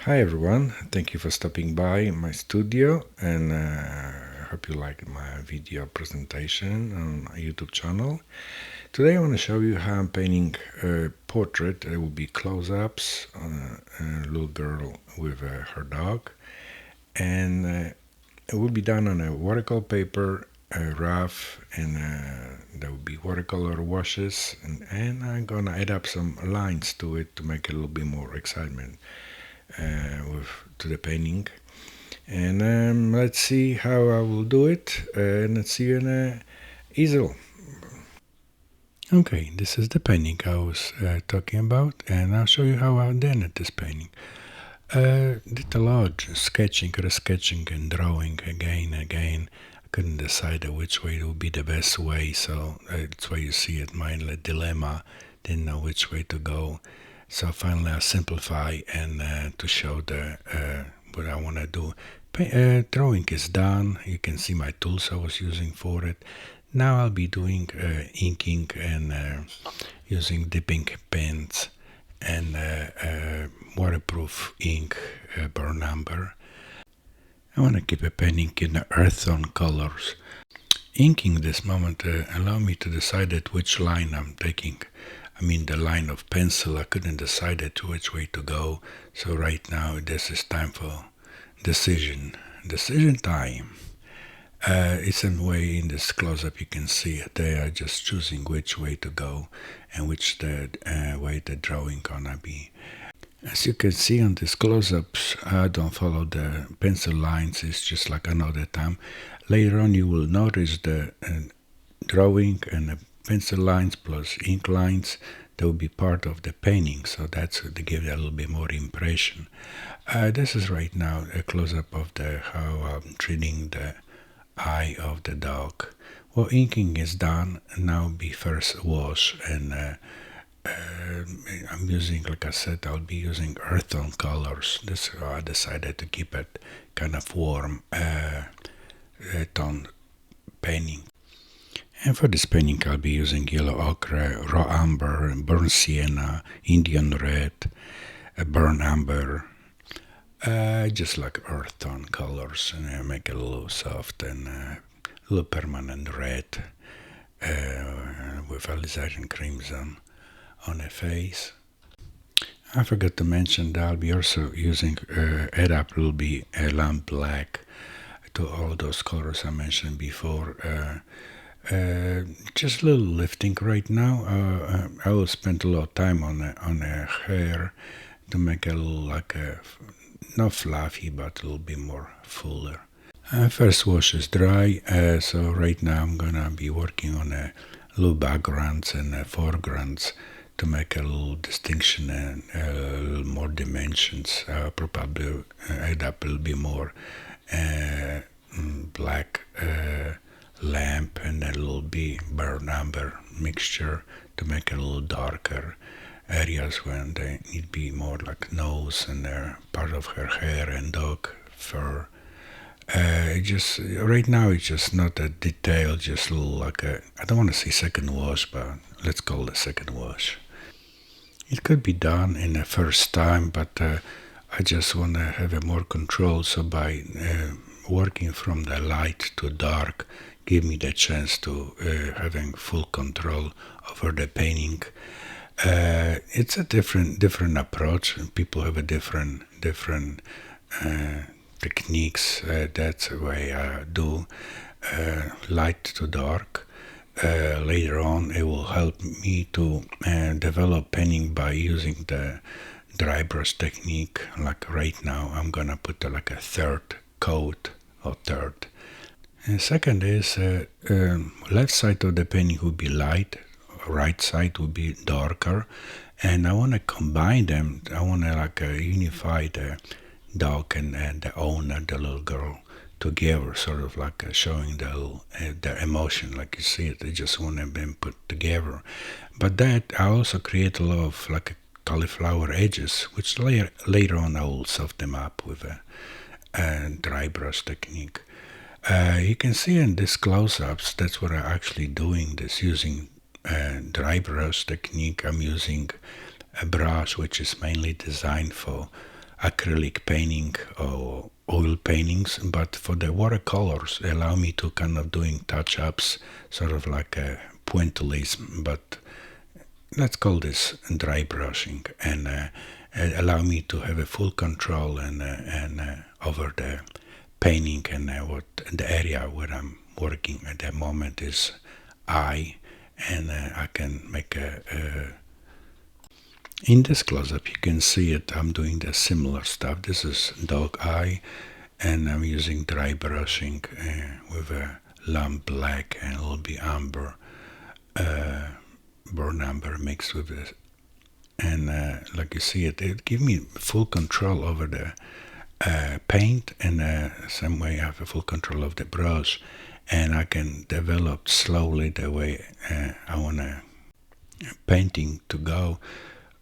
Hi everyone, thank you for stopping by my studio, and I hope you like my video presentation on my YouTube channel. Today I want to show you how I'm painting a portrait. It will be close-ups on a little girl with her dog, and it will be done on a watercolor paper, rough, and there will be watercolor washes, and I'm gonna add up some lines to it to make it a little bit more excitement to the painting. And let's see how I will do it, and let's see you in a easel. Okay, this is the painting I was talking about, and I'll show you how I did this painting. Did a lot sketching, sketching, and drawing again. I couldn't decide which way would be the best way, so that's why you see it, my dilemma. Didn't know which way to go. So finally I simplify and to show the what I want to do. Drawing is done. You can see my tools I was using for it. Now I'll be doing inking and using dipping pens and waterproof ink, burn umber. I want to keep a painting in the earth tone colors. Inking this moment allow me to decide at which line I'm taking. I mean the line of pencil. I couldn't decide at which way to go. So right now this is time for decision time. It's a way in this close-up you can see it. They are just choosing which way to go and which the way the drawing gonna be. As you can see on these close-ups, I don't follow the pencil lines. It's just like another time. Later on you will notice the drawing and the pencil lines plus ink lines. That will be part of the painting, so that's to give it a little bit more impression. This is right now a close-up of how I'm treating the eye of the dog. Well, inking is done. Now be first wash, and I'm using, like I said, I'll be using earth tone colors. This is how I decided to keep it kind of warm tone painting. And for this painting, I'll be using yellow ochre, raw umber, burnt sienna, Indian red, burnt umber, just like earth tone colors, and I make it a little soft and a little permanent red with alizarin crimson on the face. I forgot to mention that I'll be also using add up will be a lamp black to all those colors I mentioned before. Just a little lifting right now. I will spend a lot of time on the hair to make it a little like not fluffy, but a little bit more fuller. First wash is dry, so right now I'm gonna be working on little backgrounds and foregrounds to make a little distinction and a little more dimensions. Probably add up a little bit more black lamp and a little bit burnt umber mixture to make it a little darker areas when they need to be more like nose and part of her hair and dog fur. Just right now it's just not a detail, just a little like I don't want to say second wash, but let's call it second wash. It could be done in the first time, but I just want to have a more control. So by working from the light to dark, give me the chance to having full control over the painting. It's a different approach. People have a different techniques. That's the way I do light to dark. Later on, it will help me to develop painting by using the dry brush technique. Like right now, I'm gonna put like a third coat or third. And second is left side of the painting will be light, right side will be darker, and I want to combine them. I want to like unify the dog and the owner, the little girl, together, sort of like showing the emotion, like you see it. They just want them being put together. But that I also create a lot of like cauliflower edges, which later on I will soften them up with a dry brush technique. You can see in this close-ups, that's what I'm actually doing this, using dry brush technique. I'm using a brush which is mainly designed for acrylic painting or oil paintings, but for the watercolors allow me to kind of doing touch-ups, sort of like a pointillism, but let's call this dry brushing, and allow me to have a full control and over the painting, and what the area where I'm working at the moment is eye, and I can make in this close-up you can see it. I'm doing the similar stuff. This is dog eye, and I'm using dry brushing with a lamp black and a little bit amber, burn amber mixed with it. And like you see it gives me full control over the paint, and same way I have a full control of the brush, and I can develop slowly the way I want painting to go.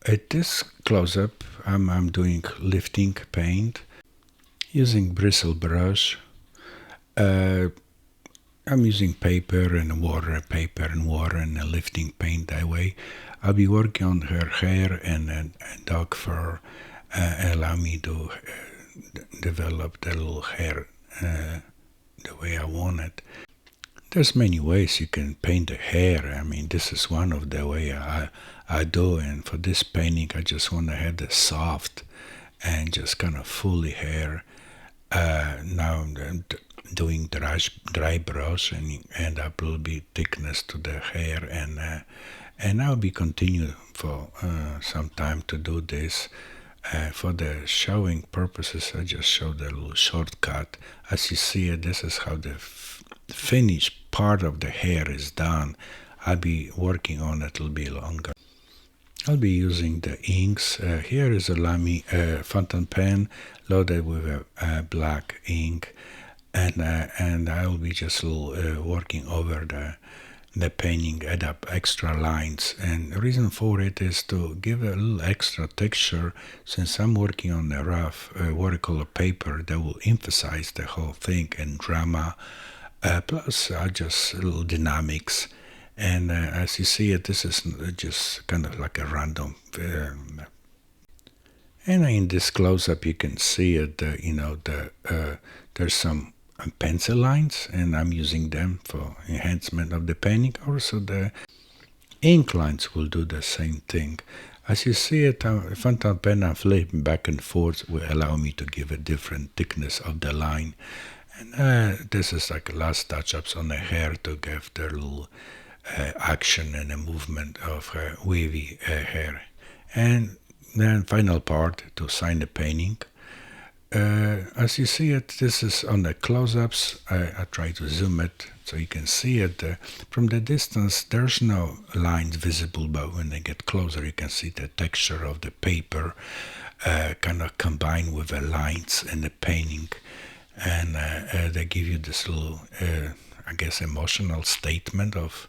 At this close-up, I'm doing lifting paint using bristle brush. I'm using paper and water, and lifting paint that way. I'll be working on her hair and dog fur, allow me to develop the little hair the way I want it. There's many ways you can paint the hair. I mean, this is one of the way I do, and for this painting I just want to have the soft and just kind of fully hair. Now I'm doing dry brush and end up a little bit thickness to the hair, and I'll be continue for some time to do this. For the showing purposes, I just showed a little shortcut. As you see it, this is how the finished part of the hair is done. I'll be working on it a little bit longer. I'll be using the inks. Here is a Lamy fountain pen loaded with a black ink, and I'll be just working over the painting, add up extra lines, and the reason for it is to give a little extra texture. Since I'm working on a rough watercolor paper that will emphasize the whole thing and drama, plus just a little dynamics. And as you see it, this is just kind of like a random and in this close-up you can see it, there's some pencil lines, and I'm using them for enhancement of the painting. Also the ink lines will do the same thing. As you see it, fountain pen I'm flipping back and forth will allow me to give a different thickness of the line. And this is like last touch-ups on the hair to give the little action and a movement of her wavy hair. And then final part to sign the painting. As you see it, this is on the close-ups. I try to zoom it so you can see it. From the distance, there's no lines visible, but when they get closer, you can see the texture of the paper kind of combined with the lines and the painting. And they give you this little, I guess, emotional statement of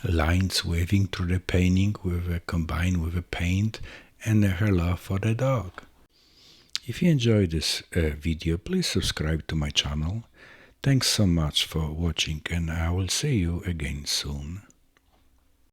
lines waving through the painting with combined with the paint and her love for the dog. If you enjoyed this video, please subscribe to my channel. Thanks so much for watching, and I will see you again soon.